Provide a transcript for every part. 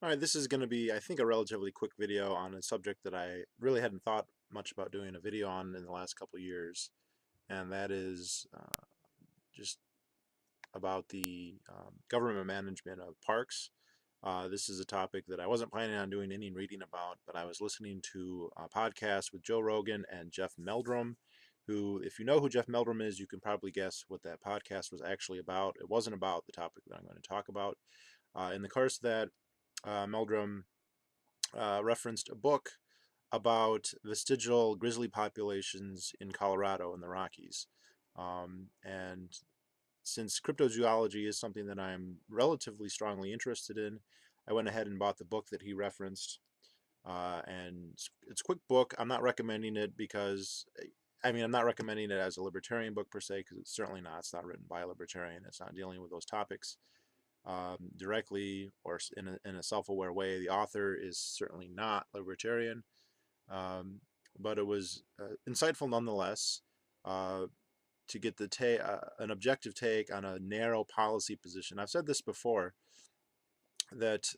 Alright, this is going to be, I think, a relatively quick video on a subject that I really hadn't thought much about doing a video on in the last couple of years, and that is just about the government management of parks. This is a topic that I wasn't planning on doing any reading about, but I was listening to a podcast with Joe Rogan and Jeff Meldrum, who, if you know who Jeff Meldrum is, you can probably guess what that podcast was actually about. It wasn't about the topic that I'm going to talk about. In the course of that, Meldrum referenced a book about vestigial grizzly populations in Colorado in the Rockies. And since cryptozoology is something that I'm relatively strongly interested in, I went ahead and bought the book that he referenced. And it's a quick book. I'm not recommending it because, I'm not recommending it as a libertarian book per se, because it's certainly not. It's not written by a libertarian. It's not dealing with those topics directly or in a self-aware way. The author is certainly not libertarian, but it was insightful nonetheless to get an objective take on a narrow policy position. I've said this before, that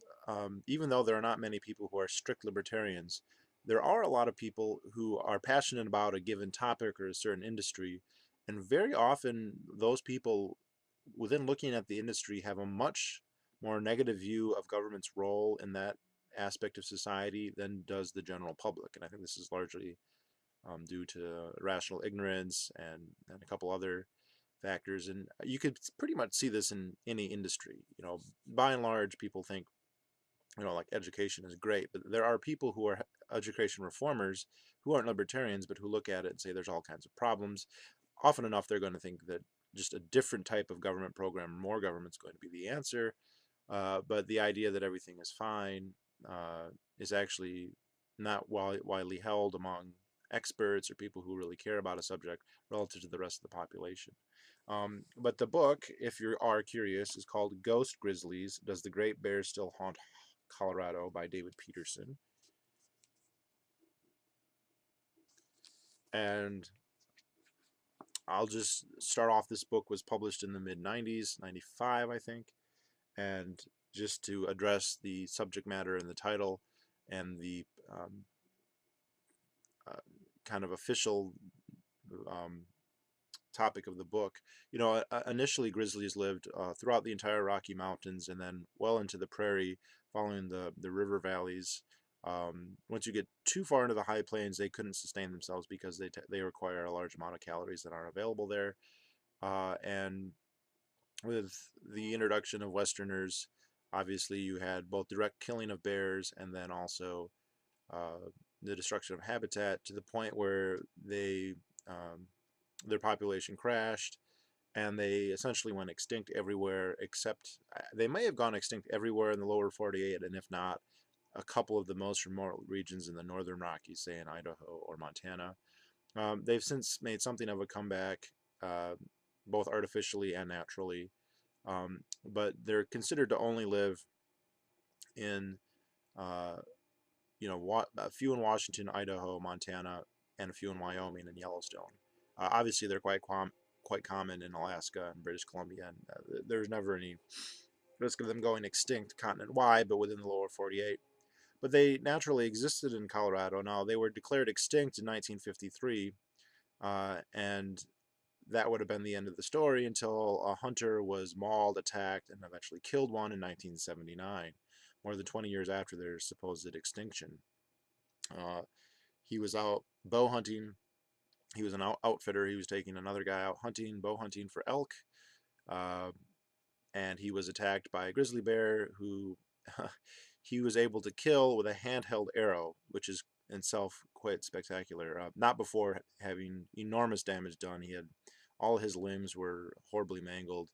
even though there are not many people who are strict libertarians, there are a lot of people who are passionate about a given topic or a certain industry, and very often those people, within looking at the industry, have a much more negative view of government's role in that aspect of society than does the general public. And I think this is largely due to rational ignorance and a couple other factors. And you could pretty much see this in any industry. By and large, people think, like education is great, but there are people who are education reformers who aren't libertarians, but who look at it and say there's all kinds of problems. Often enough, they're going to think that just a different type of government program, more government, is going to be the answer. But the idea that everything is fine is actually not widely held among experts or people who really care about a subject relative to the rest of the population. But the book, if you are curious, is called Ghost Grizzlies: Does the Great Bear Still Haunt Colorado by David Peterson. And I'll just start off, this book was published in the mid-90s, 95 I think, and just to address the subject matter and the title and the kind of official topic of the book. Initially grizzlies lived throughout the entire Rocky Mountains and then well into the prairie following the river valleys. Once you get too far into the high plains, they couldn't sustain themselves because they require a large amount of calories that aren't available there. And with the introduction of Westerners, obviously you had both direct killing of bears and then also the destruction of habitat to the point where their population crashed and they essentially went extinct everywhere except they may have gone extinct everywhere in the lower 48, and if not, a couple of the most remote regions in the northern Rockies, say in Idaho or Montana. They've since made something of a comeback, both artificially and naturally, but they're considered to only live in a few in Washington, Idaho, Montana, and a few in Wyoming and Yellowstone. Obviously, they're quite common in Alaska and British Columbia, and there's never any risk of them going extinct continent-wide, but within the lower 48. But they naturally existed in Colorado. Now, they were declared extinct in 1953, and that would have been the end of the story until a hunter was mauled, attacked, and eventually killed one in 1979, more than 20 years after their supposed extinction. He was out bow hunting. He was an outfitter. He was taking another guy out bow hunting for elk, and he was attacked by a grizzly bear who he was able to kill with a handheld arrow, which is in itself quite spectacular. Not before having enormous damage done. All his limbs were horribly mangled.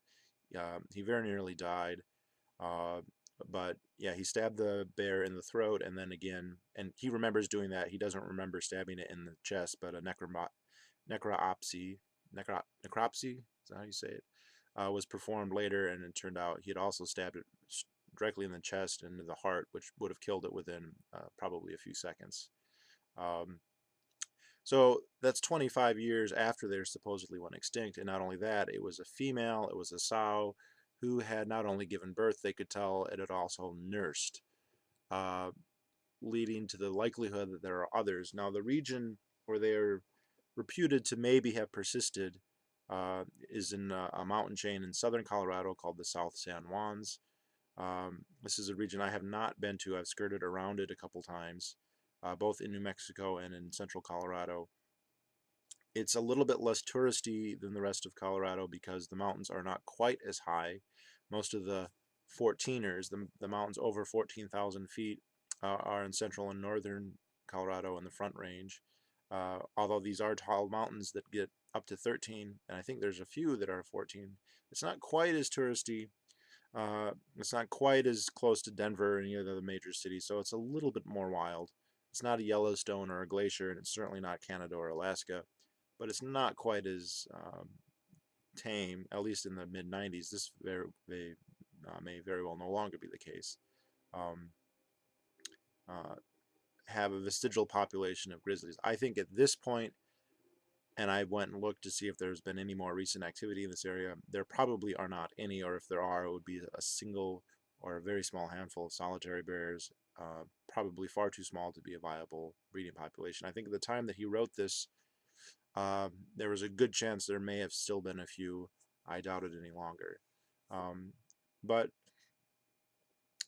He very nearly died. But yeah, he stabbed the bear in the throat, and then again, and he remembers doing that. He doesn't remember stabbing it in the chest, but a necropsy, is that how you say it, was performed later, and it turned out he had also stabbed it directly in the chest and in the heart, which would have killed it within probably a few seconds. So that's 25 years after they supposedly went extinct, and not only that, it was a female, it was a sow, who had not only given birth, they could tell it had also nursed. uh, leading to the likelihood that there are others. Now, the region where they are reputed to maybe have persisted is in a mountain chain in southern Colorado called the South San Juans. This is a region I have not been to. I've skirted around it a couple times, both in New Mexico and in central Colorado. It's a little bit less touristy than the rest of Colorado because the mountains are not quite as high. Most of the 14ers, the mountains over 14,000 feet, are in central and northern Colorado in the Front Range. Although these are tall mountains that get up to 13, and I think there's a few that are 14. It's not quite as touristy. It's not quite as close to Denver or any of the major cities, so it's a little bit more wild. It's not a Yellowstone or a glacier, and it's certainly not Canada or Alaska, but it's not quite as tame, at least in the mid 90s. This may very well no longer be the case. Um, uh, have a vestigial population of grizzlies. I think at this point, and I went and looked to see if there's been any more recent activity in this area, there probably are not any, or if there are, it would be a single or a very small handful of solitary bears, probably far too small to be a viable breeding population. I think at the time that he wrote this, there was a good chance there may have still been a few. I doubt it any longer. But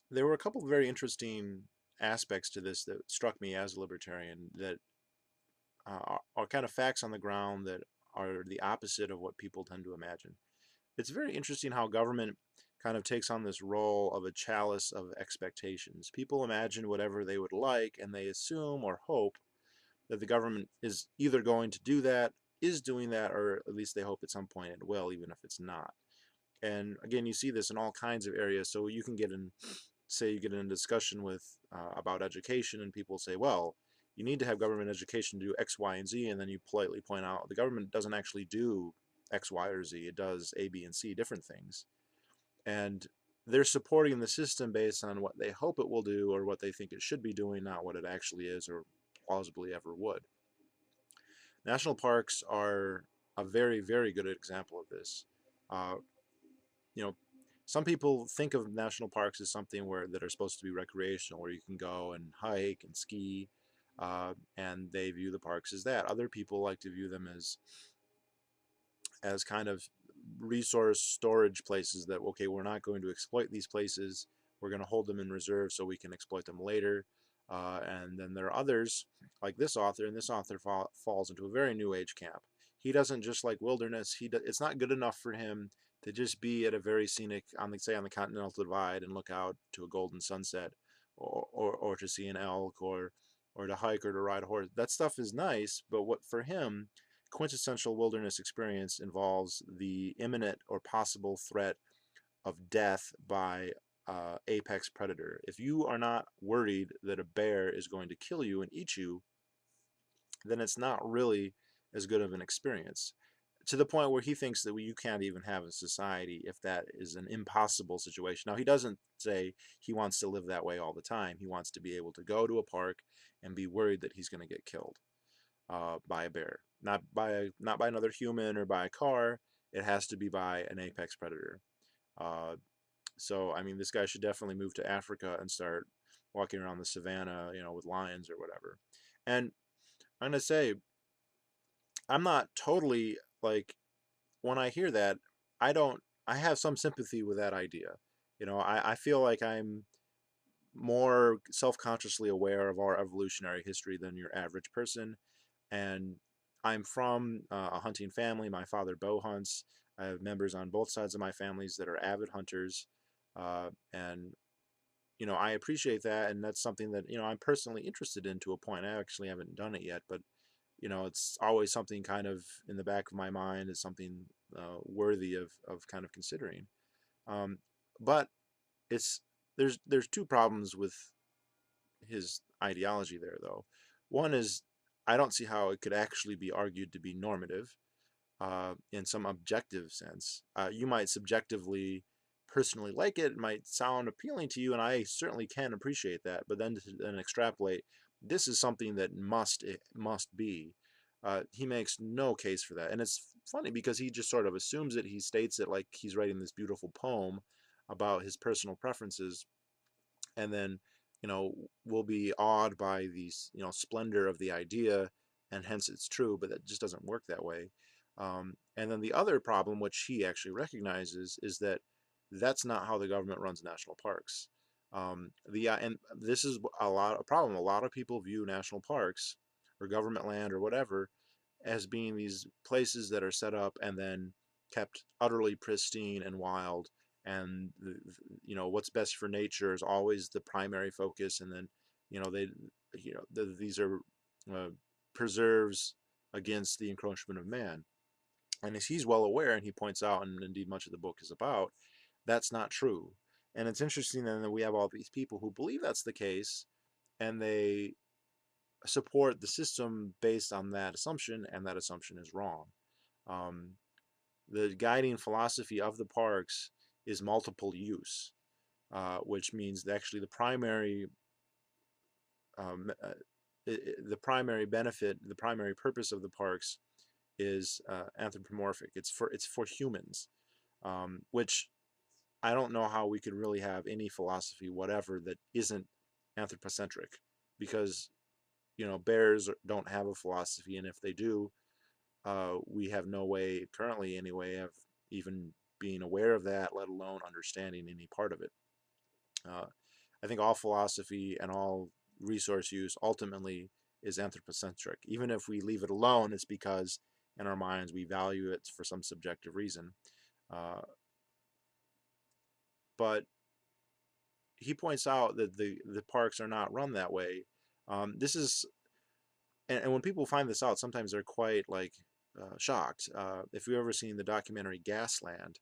there were a couple of very interesting aspects to this that struck me as a libertarian that are kind of facts on the ground that are the opposite of what people tend to imagine. It's very interesting how government kind of takes on this role of a chalice of expectations. People imagine whatever they would like, and they assume or hope that the government is either going to do that, is doing that, or at least they hope at some point it will, even if it's not. And again, you see this in all kinds of areas. So you can get in, say, you get in a discussion with about education, and people say, well, you need to have government education to do X, Y, and Z, and then you politely point out the government doesn't actually do X, Y, or Z. It does A, B, and C, different things. And they're supporting the system based on what they hope it will do or what they think it should be doing, not what it actually is or plausibly ever would. National parks are a very, very good example of this. Uh, you know, some people think of national parks as something where that are supposed to be recreational, where you can go and hike and ski, and they view the parks as that. Other people like to view them as kind of resource storage places that, okay, we're not going to exploit these places. We're going to hold them in reserve so we can exploit them later. And then there are others like this author, and this author falls into a very new age camp. He doesn't just like wilderness. It's not good enough for him to just be at a very scenic, say on the Continental Divide and look out to a golden sunset, or to see an elk, or to hike or to ride a horse. That stuff is nice, but what for him, quintessential wilderness experience involves the imminent or possible threat of death by apex predator. If you are not worried that a bear is going to kill you and eat you, then it's not really as good of an experience. To the point where he thinks that you can't even have a society if that is an impossible situation. Now, he doesn't say he wants to live that way all the time. He wants to be able to go to a park and be worried that he's going to get killed by a bear, not by another human or by a car. It has to be by an apex predator. So I mean, this guy should definitely move to Africa and start walking around the savannah, with lions or whatever. And I'm gonna say, I'm not totally like, when I hear that, I don't. I have some sympathy with that idea. I feel like I'm more self-consciously aware of our evolutionary history than your average person, and I'm from a hunting family. My father bow hunts. I have members on both sides of my families that are avid hunters, and I appreciate that, and that's something that I'm personally interested in to a point. I actually haven't done it yet, but it's always something kind of in the back of my mind as something worthy of kind of considering. Um, but it's there's two problems with his ideology there, though. One is I don't see how it could actually be argued to be normative in some objective sense. You might subjectively, personally like it, might sound appealing to you, and I certainly can appreciate that. But then to then extrapolate, this is something that it must be. He makes no case for that, and it's funny because he just sort of assumes it. He states it like he's writing this beautiful poem about his personal preferences, and then will be awed by these, splendor of the idea, and hence it's true, but that just doesn't work that way. And then the other problem, which he actually recognizes, is that that's not how the government runs national parks. And this is a problem. A lot of people view national parks or government land or whatever as being these places that are set up and then kept utterly pristine and wild, and what's best for nature is always the primary focus, and then they these are uh, preserves against the encroachment of man. And as he's well aware, and he points out, and indeed much of the book is about, that's not true. And it's interesting then that we have all these people who believe that's the case, and they support the system based on that assumption, and that assumption is wrong. Um, the guiding philosophy of the parks is multiple use, which means that actually um, uh, the primary benefit, the primary purpose of the parks is anthropomorphic. It's for humans, which I don't know how we could really have any philosophy whatever that isn't anthropocentric, because bears don't have a philosophy, and if they do, we have no way currently anyway of even being aware of that, let alone understanding any part of it. uh, I think all philosophy and all resource use ultimately is anthropocentric. Even if we leave it alone, it's because in our minds we value it for some subjective reason. uh, but he points out that the parks are not run that way. This is and when people find this out, sometimes they're quite like shocked. If you've ever seen the documentary Gasland,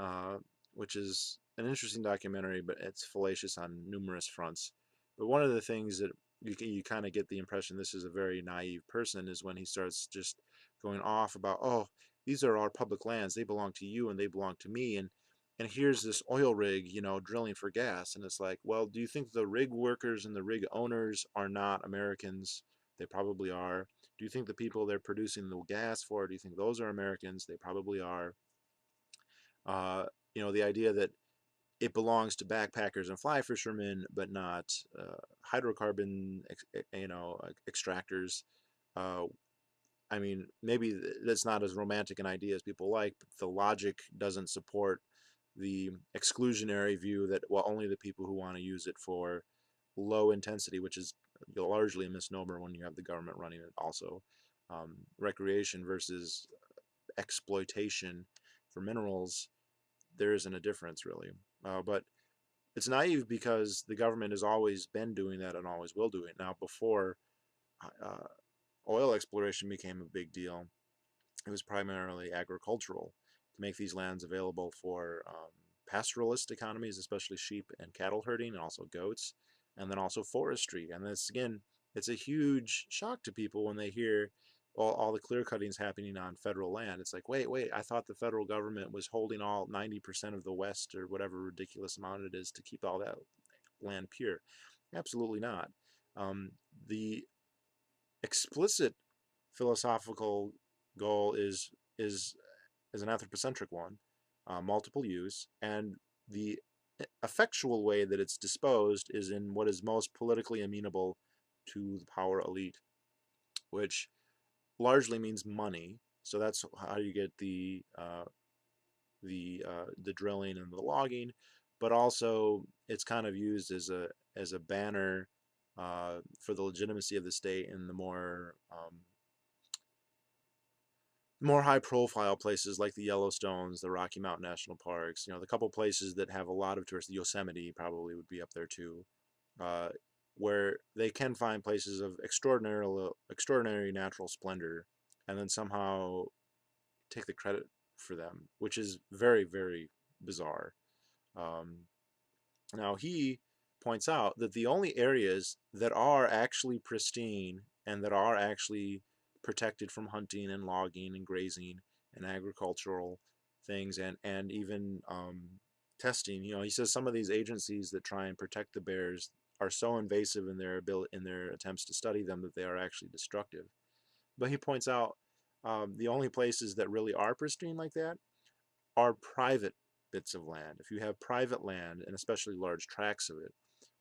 uh, which is an interesting documentary, but it's fallacious on numerous fronts. But one of the things that you kind of get the impression this is a very naive person is when he starts just going off about, oh, these are our public lands, they belong to you and they belong to me, and here's this oil rig, drilling for gas. And it's like, well, do you think the rig workers and the rig owners are not Americans? They probably are. Do you think the people they're producing the gas for, do you think those are Americans? They probably are. uh, the idea that it belongs to backpackers and fly fishermen, but not hydrocarbon, extractors. Uh, I mean, maybe that's not as romantic an idea as people like, but the logic doesn't support the exclusionary view that, well, only the people who want to use it for low intensity, which is largely a misnomer when you have the government running it also. Recreation versus exploitation for minerals, there isn't a difference really. But it's naive because the government has always been doing that and always will do it. Now, before uh, oil exploration became a big deal, it was primarily agricultural to make these lands available for pastoralist economies, especially sheep and cattle herding, and also goats, and then also forestry. And this, again, it's a huge shock to people when they hear all the clear cuttings happening on federal land. It's like, wait, I thought the federal government was holding all 90% of the West or whatever ridiculous amount it is to keep all that land pure. Absolutely not. Um, the explicit philosophical goal is is an anthropocentric one, multiple use, and the effectual way that it's disposed is in what is most politically amenable to the power elite, which largely means money. So that's how you get the drilling and the logging, but also it's kind of used as a banner for the legitimacy of the state in the more high profile places like the Yellowstones, the Rocky Mountain National Parks, the couple places that have a lot of tourists. Yosemite probably would be up there too, uh, where they can find places of extraordinary natural splendor, and then somehow take the credit for them, which is very, very bizarre. Um, Now, he points out that the only areas that are actually pristine and that are actually protected from hunting and logging and grazing and agricultural things, and even testing. He says some of these agencies that try and protect the bears are so invasive in their attempts to study them that they are actually destructive. But he points out the only places that really are pristine like that are private bits of land. If you have private land, and especially large tracts of it,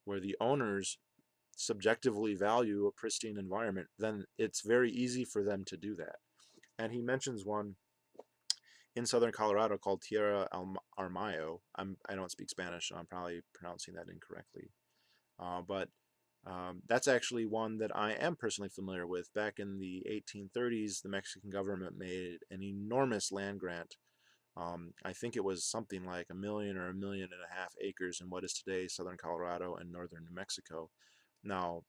where the owners subjectively value a pristine environment, then it's very easy for them to do that. And he mentions one in southern Colorado called Tierra Armayo. I don't speak Spanish, so I'm probably pronouncing that incorrectly. But that's actually one that I am personally familiar with. Back in the 1830s, the Mexican government made an enormous land grant. I think it was something like 1 million or 1.5 million acres in what is today southern Colorado and northern New Mexico. Now,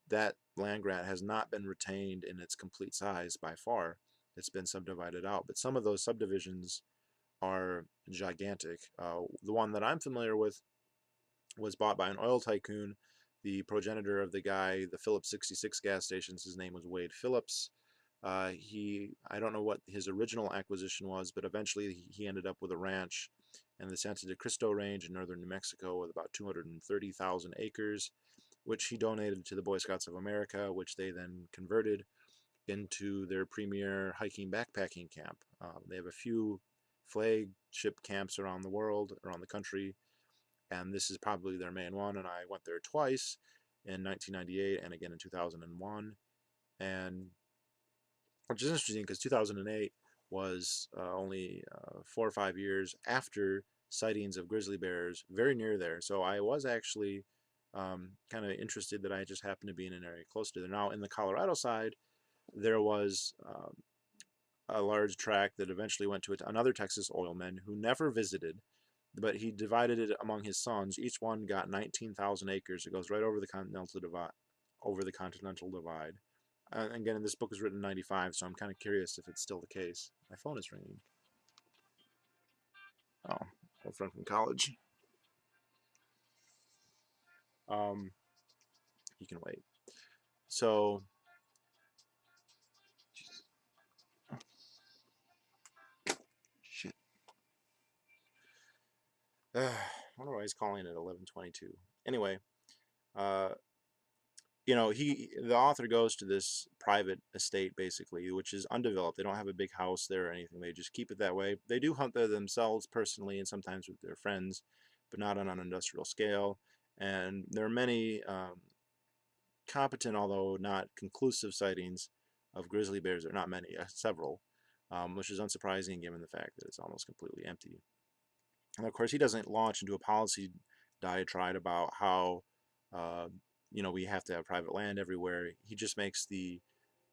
that land grant has not been retained in its complete size by far. It's been subdivided out, but some of those subdivisions are gigantic. The one that I'm familiar with was bought by an oil tycoon, the progenitor of the guy, the Phillips 66 gas stations. His name was Wade Phillips. I don't know what his original acquisition was, but eventually he ended up with a ranch in the Santa de Cristo Range in northern New Mexico with about 230,000 acres, which he donated to the Boy Scouts of America, which they then converted into their premier hiking backpacking camp. They have a few flagship camps around the world, around the country, and this is probably their main one. And I went there twice in 1998 and again in 2001, and which is interesting because 2008 was only 4 or 5 years after sightings of grizzly bears very near there. So I was actually kind of interested that I just happened to be in an area close to there. Now, in the Colorado side, there was a large tract that eventually went to another Texas oilman who never visited, but he divided it among his sons. Each one got 19,000 acres. It goes right over the continental divide. Again, this book was written in '95, so I'm kind of curious if it's still the case. My phone is ringing. Oh, old friend from college. Um, you can wait. So, shit. I wonder why he's calling it 11:22. Anyway, uh, the author goes to this private estate basically, which is undeveloped. They don't have a big house there or anything. They just keep it that way. They do hunt there themselves personally and sometimes with their friends, but not on an industrial scale. And there are many competent, although not conclusive, sightings of grizzly bears. There are not many, several, which is unsurprising given the fact that it's almost completely empty. And of course, he doesn't launch into a policy diatribe about how uh, we have to have private land everywhere. He just makes the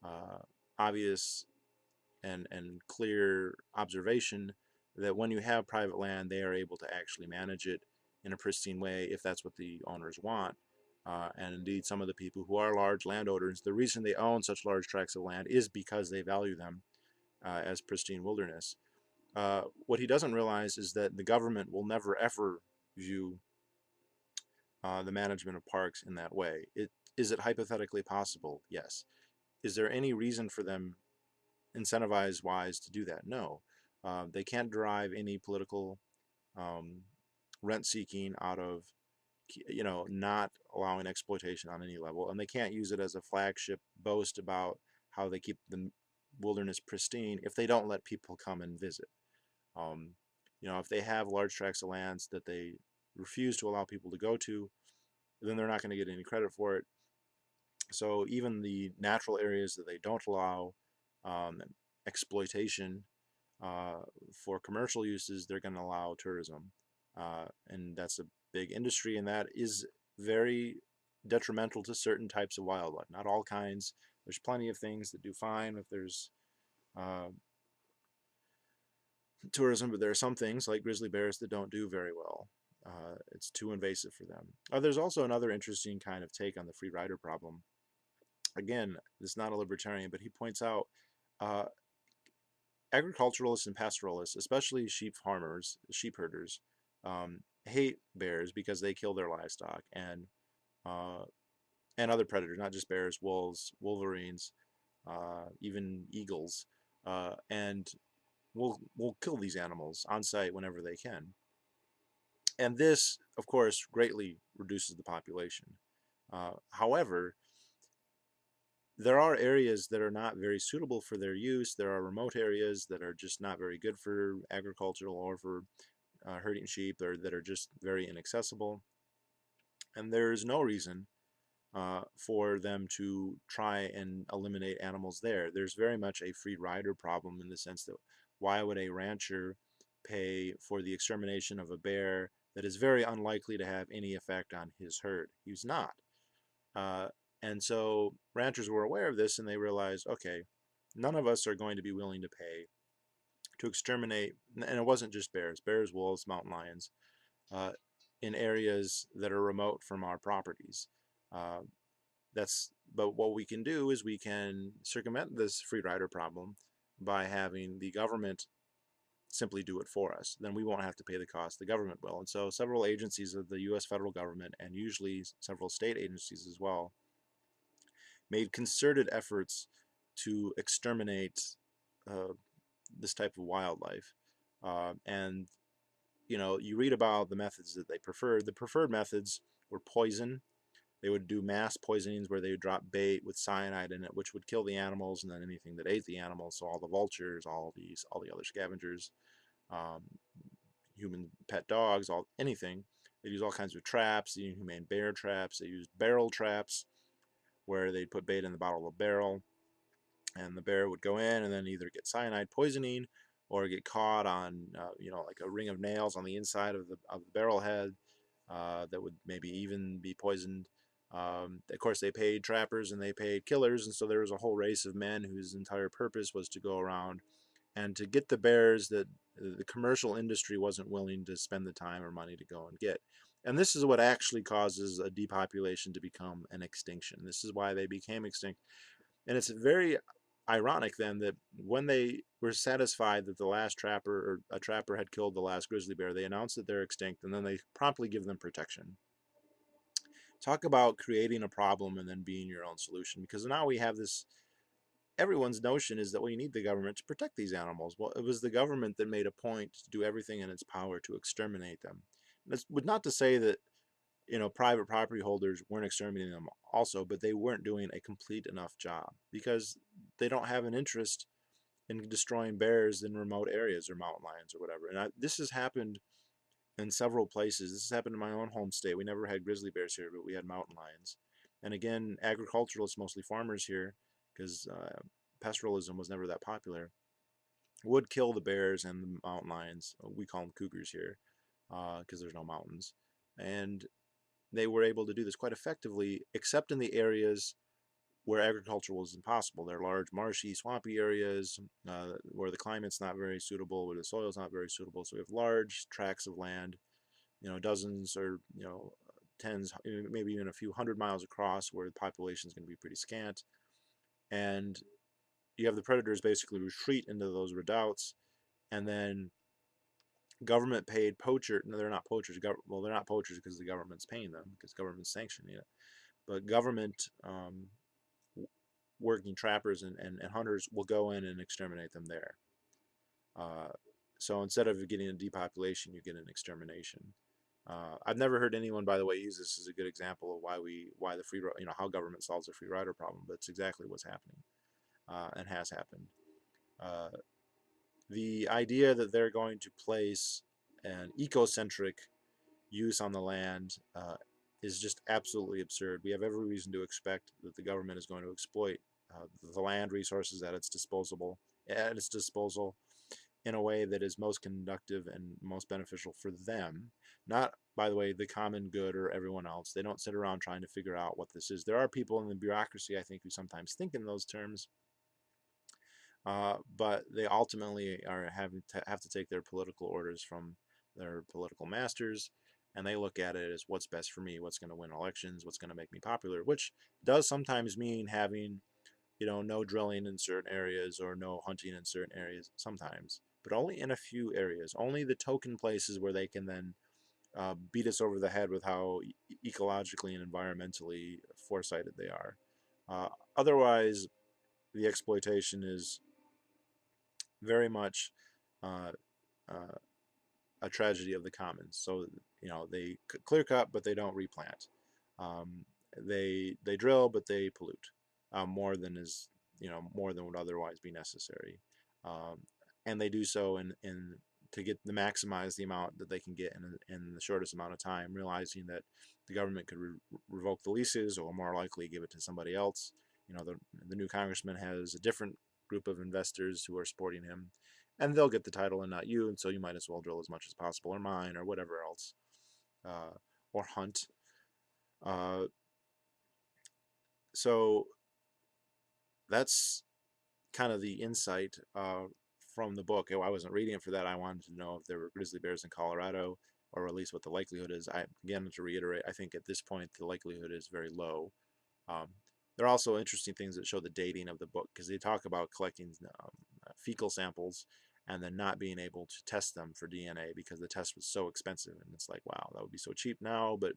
uh, obvious and clear observation that when you have private land, they are able to actually manage it in a pristine way if that's what the owners want. And indeed, some of the people who are large landowners, the reason they own such large tracts of land is because they value them as pristine wilderness. What he doesn't realize is that the government will never ever view the management of parks in that way. Is it hypothetically possible? Yes. Is there any reason for them, incentivize-wise, to do that? No. They can't derive any political um, rent-seeking out of not allowing exploitation on any level, and they can't use it as a flagship boast about how they keep the wilderness pristine if they don't let people come and visit. Um, if they have large tracts of lands that they refuse to allow people to go to, then they're not going to get any credit for it. So even the natural areas that they don't allow um, exploitation uh, for commercial uses, they're going to allow tourism. And that's a big industry, and that is very detrimental to certain types of wildlife. Not all kinds. There's plenty of things that do fine if there's uh, tourism, but there are some things like grizzly bears that don't do very well. It's too invasive for them. There's also another interesting kind of take on the free rider problem. Again, this is not a libertarian, but he points out uh, agriculturalists and pastoralists, especially sheep farmers, sheep herders, hate bears because they kill their livestock uh, and other predators, not just bears, wolves, wolverines, even eagles, and will kill these animals on site whenever they can. And this, of course, greatly reduces the population. However, there are areas that are not very suitable for their use. There are remote areas that are just not very good for agricultural or for herding sheep, or that are just very inaccessible. And there is no reason for them to try and eliminate animals there. There's very much a free rider problem in the sense that why would a rancher pay for the extermination of a bear that is very unlikely to have any effect on his herd? He's not. Uh, and so ranchers were aware of this and they realized, okay, none of us are going to be willing to pay to exterminate, and it wasn't just bears, wolves, mountain lions, uh, in areas that are remote from our properties. Uh, but what we can do is we can circumvent this free rider problem by having the government simply do it for us. Then we won't have to pay the cost, the government will. And so several agencies of the US federal government, and usually several state agencies as well, made concerted efforts to exterminate uh, this type of wildlife. And you read about the methods that they preferred. The preferred methods were poison. They would do mass poisonings where they would drop bait with cyanide in it, which would kill the animals, and then anything that ate the animals, so all the vultures, all the other scavengers, um, human pet dogs, anything. They use all kinds of traps, inhumane bear traps. They used barrel traps where they'd put bait in the bottom of a barrel, and the bear would go in and then either get cyanide poisoning or get caught on, like a ring of nails on the inside of the barrel head that would maybe even be poisoned. Of course, they paid trappers and they paid killers, and so there was a whole race of men whose entire purpose was to go around and to get the bears that the commercial industry wasn't willing to spend the time or money to go and get. And this is what actually causes a depopulation to become an extinction. This is why they became extinct. And it's very ironic then that when they were satisfied that the last trapper or a trapper had killed the last grizzly bear, they announced that they're extinct and then they promptly give them protection. Talk about creating a problem and then being your own solution, because now we have this, everyone's notion is that we need the government to protect these animals. Well, it was the government that made a point to do everything in its power to exterminate them. That's not to say that private property holders weren't exterminating them also, but they weren't doing a complete enough job because they don't have an interest in destroying bears in remote areas or mountain lions or whatever. And this has happened in several places. This has happened in my own home state. We never had grizzly bears here, but we had mountain lions. And again, agriculturalists, mostly farmers here, because pastoralism was never that popular, would kill the bears and the mountain lions. We call them cougars here because there's no mountains. And they were able to do this quite effectively, except in the areas where agriculture was impossible. They're large, marshy, swampy areas where the climate's not very suitable, where the soil's not very suitable. So we have large tracts of land, dozens or tens, maybe even a few 100 miles across, where the population is going to be pretty scant. And you have the predators basically retreat into those redoubts, and then government paid poacher. No, they're not poachers. Well, they're not poachers because the government's paying them, because government's sanctioning it. But government working trappers and hunters will go in and exterminate them there. Uh, so instead of getting a depopulation, you get an extermination. I've never heard anyone, by the way, use this as a good example of why the how government solves the free rider problem, but it's exactly what's happening and has happened. Uh, the idea that they're going to place an ecocentric use on the land is just absolutely absurd. We have every reason to expect that the government is going to exploit the land resources at its disposal in a way that is most conductive and most beneficial for them. Not, by the way, the common good or everyone else. They don't sit around trying to figure out what this is. There are people in the bureaucracy, I think, who sometimes think in those terms, but they ultimately have to take their political orders from their political masters, and they look at it as what's best for me, what's going to win elections, what's going to make me popular, which does sometimes mean having, no drilling in certain areas or no hunting in certain areas sometimes, but only in a few areas, only the token places where they can then beat us over the head with how ecologically and environmentally foresighted they are. Otherwise, the exploitation is very much uh, uh, a tragedy of the commons. So they clear cut, but they don't replant. They drill, but they pollute more than more than would otherwise be necessary, um, and they do so in to get to maximize the amount that they can get in the shortest amount of time, realizing that the government could revoke the leases, or more likely give it to somebody else. The new congressman has a different group of investors who are supporting him, and they'll get the title and not you, and so you might as well drill as much as possible, or mine, or whatever else, or hunt. Uh, so that's kind of the insight from the book. I wasn't reading it for that. I wanted to know if there were grizzly bears in Colorado, or at least what the likelihood is. Again, to reiterate, I think at this point the likelihood is very low. Um, there are also interesting things that show the dating of the book, because they talk about collecting fecal samples and then not being able to test them for DNA because the test was so expensive. And it's like, wow, that would be so cheap now, but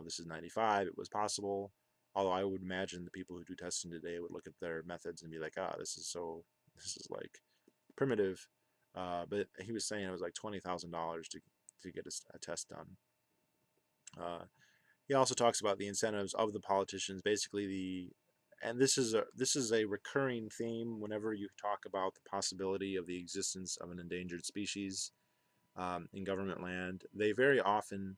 this is 95, it was possible. Although I would imagine the people who do testing today would look at their methods and be like, this is like primitive. But he was saying it was like $20,000 to get a test done. He also talks about the incentives of the politicians, basically and this is a recurring theme whenever you talk about the possibility of the existence of an endangered species in government land. They very often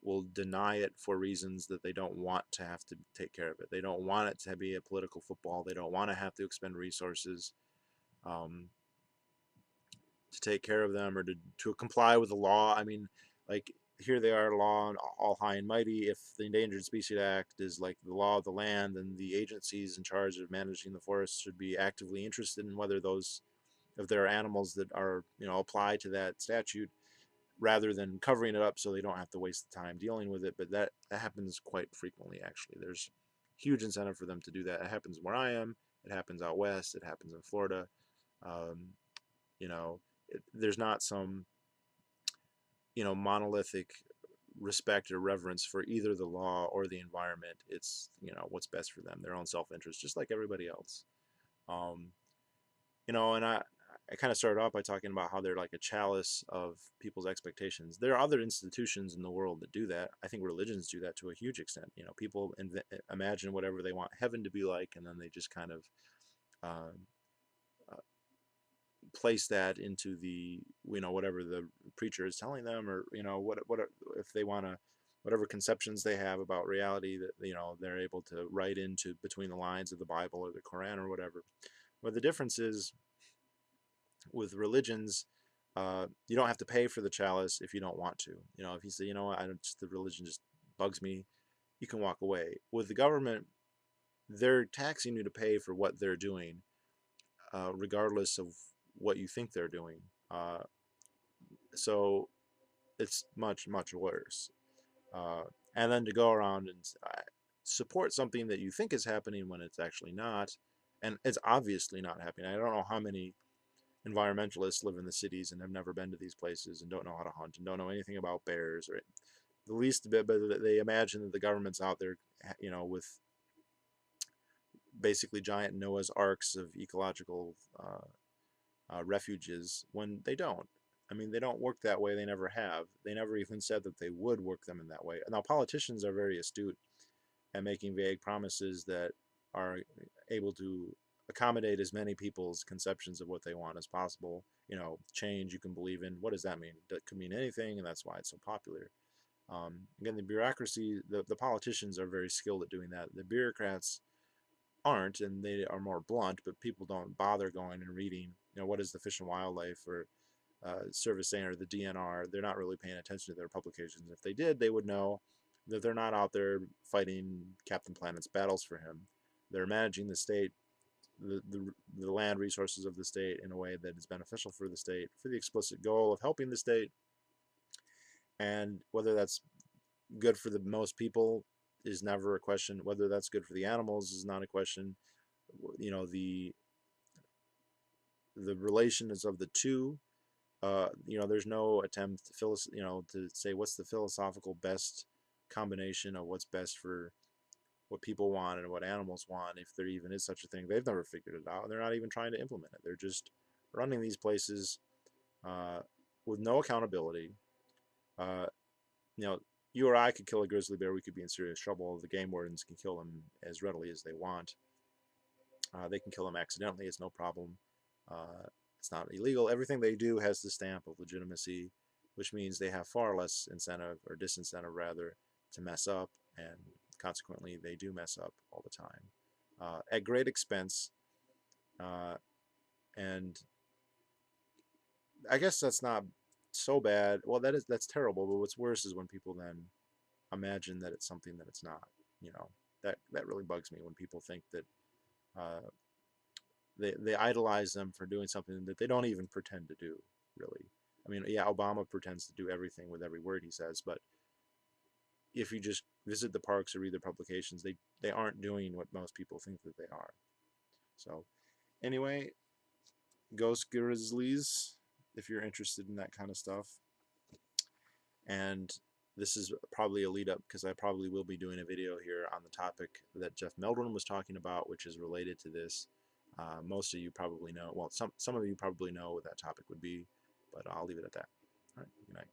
will deny it for reasons that they don't want to have to take care of it. They don't want it to be a political football. They don't want to have to expend resources um, to take care of them, or to comply with the law. I mean, like, here they are, law all high and mighty. If the Endangered Species Act is like the law of the land, then the agencies in charge of managing the forests should be actively interested in whether if there are animals that are, apply to that statute, rather than covering it up so they don't have to waste the time dealing with it. But that happens quite frequently, actually. There's huge incentive for them to do that. It happens where I am. It happens out west. It happens in Florida. Um, there's not some, monolithic respect or reverence for either the law or the environment. It's, what's best for them, their own self-interest, just like everybody else. Um, and I kind of started off by talking about how they're like a chalice of people's expectations. There are other institutions in the world that do that. I think religions do that to a huge extent. People imagine whatever they want heaven to be like, and then they just kind of uh, uh, place that into the, whatever the preacher is telling them, or what if they want to, whatever conceptions they have about reality that they're able to write into between the lines of the Bible or the Quran or whatever. But the difference is, with religions, you don't have to pay for the chalice if you don't want to. If you say, what, the religion just bugs me, you can walk away. With the government, they're taxing you to pay for what they're doing, regardless of what you think they're doing. So it's much, much worse. Uh, and then to go around and support something that you think is happening when it's actually not, and it's obviously not happening. I don't know how many environmentalists live in the cities and have never been to these places and don't know how to hunt and don't know anything about bears, or the least bit, but they imagine that the government's out there, with basically giant Noah's arks of ecological refuges, when they don't. I mean, they don't work that way. They never have. They never even said that they would work them in that way. Now, politicians are very astute at making vague promises that are able to accommodate as many people's conceptions of what they want as possible. Change you can believe in. What does that mean? That could mean anything, and that's why it's so popular. Again, the bureaucracy, the politicians are very skilled at doing that. The bureaucrats aren't, and they are more blunt, but people don't bother going and reading, what is the Fish and Wildlife or Service saying, or the DNR. They're not really paying attention to their publications. If they did, they would know that they're not out there fighting Captain Planet's battles for him. They're managing the state, the land resources of the state, in a way that is beneficial for the state, for the explicit goal of helping the state. And whether that's good for the most people is never a question. Whether that's good for the animals is not a question. The relations of the two. There's no attempt to to say what's the philosophical best combination of what's best for what people want and what animals want, if there even is such a thing. They've never figured it out, and they're not even trying to implement it. They're just running these places uh, with no accountability. Uh, you know, you or I could kill a grizzly bear. We could be in serious trouble. The game wardens can kill them as readily as they want. They can kill them accidentally. It's no problem. It's not illegal. Everything they do has the stamp of legitimacy. which means they have far less incentive, or disincentive rather, to mess up, and consequently they do mess up all the time at great expense. Uh, and I guess that's not so bad. Well, that's terrible. But what's worse is when people then imagine that it's something that it's not. You know, that really bugs me when people think that uh, they idolize them for doing something that they don't even pretend to do. Really, I mean, yeah, Obama pretends to do everything with every word he says, but if you just visit the parks or read their publications, they aren't doing what most people think that they are. So anyway, Ghost Grizzlies, if you're interested in that kind of stuff. And this is probably a lead up because I probably will be doing a video here on the topic that Jeff Meldrum was talking about, which is related to this. Most of you probably know, well, some of you probably know what that topic would be, but I'll leave it at that. All right, good night.